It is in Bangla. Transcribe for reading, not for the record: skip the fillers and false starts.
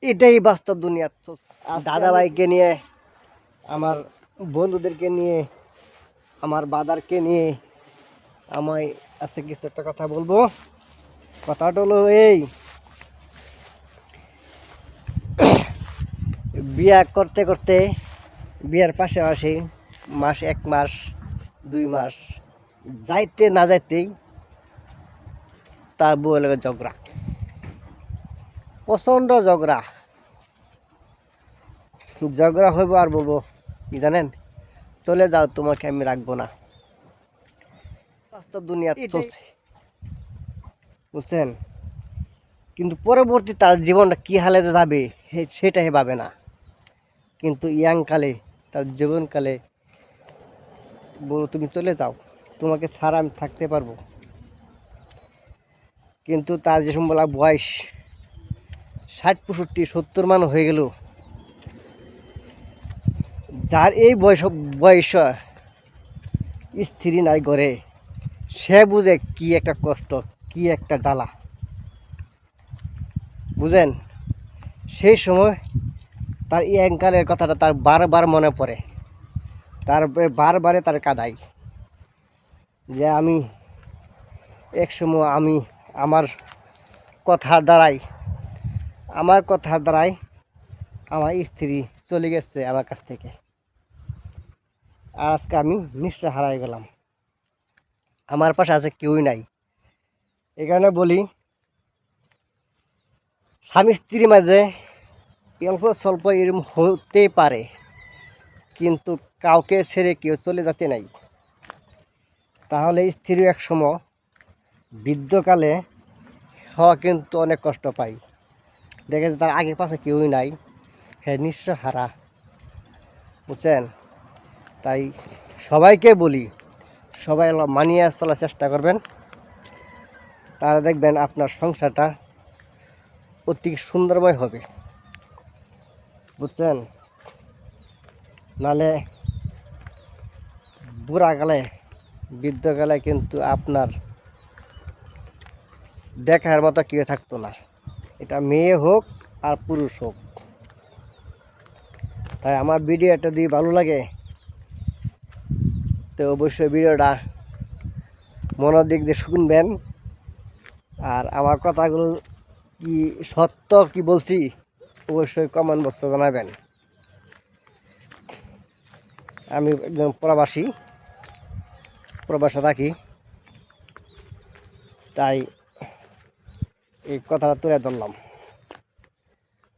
এটাই বাস্তব দুনিয়া। দাদা ভাইকে নিয়ে, আমার বন্ধুদেরকে নিয়ে, আমার বাদারকে নিয়ে আমায় আছে কিছু একটা কথা বলবো। কথাটা হলো এই, বিয়া করতে করতে বিয়ার পাশাপাশি মাস 1 মাস 2 মাস যাইতে না যাইতেই তার বউয়ের লগে ঝগড়া, প্রচণ্ড ঝগড়া ঝগড়া হইব। আর বলবো কি জানেন, চলে যাও, তোমাকে আমি রাখবো না। বাস্তব দুনিয়া চলছে, বুঝছেন। কিন্তু পরবর্তী তার জীবনটা কী হালে যাবে সেটা হে ভাবে না। কিন্তু ইয়াংকালে, তার জীবনকালে বলো তুমি চলে যাও, তোমাকে ছাড়া আমি থাকতে পারবো। কিন্তু তার যে সময় বয়স 60-65-70 মান হয়ে গেল, যার এই বয়স স্ত্রী নাই ঘরে, সে বুঝে কি একটা কষ্ট, কি একটা জ্বালা, বুঝেন। সেই সময় তার ইয়াংকালের কথাটা তার বারবার মনে পড়ে, তার বারবারে তার কাঁদাই যে আমি একসময় আমার কথার দ্বারাই আমার স্ত্রী চলে গেছে আমার কাছ থেকে, আর আজকে আমি নিঃস্ব হারাই গেলাম, আমার পাশে আছে কেউই নাই। এই কারণে বলি, স্বামী স্ত্রীর মাঝে অল্প স্বল্প এরকম হতে পারে, কিন্তু কাউকে ছেড়ে কেউ চলে যেতে নাই। তাহলে স্ত্রী এক সময় বৃদ্ধকালে হওয়া কিন্তু অনেক কষ্ট পাই। দেখে যে তার আগে পাশে কেউই নাই, হ্যাঁ নিঃস্ব হারা, বুঝছেন। তাই সবাইকে বলি, সবাই মানিয়ে চলার চেষ্টা করবেন, তাহলে দেখবেন আপনার সংসারটা অতি সুন্দরময় হবে, বুঝছেন। নালে বুড়াকালে বৃদ্ধকালে কিন্তু আপনার দেখার মতো কেউ থাকতো না, এটা মেয়ে হোক আর পুরুষ হোক। তাই আমার ভিডিওটা যদি ভালো লাগে তো অবশ্যই ভিডিওটা মনোযোগ দিয়ে শুনবেন, আর আমার কথাগুলো কি সত্য কি বলছি অবশ্যই কমেন্ট বক্সে জানাবেন। আমি একজন প্রবাসে থাকি, তাই এই কথাটা তুলে ধরলাম।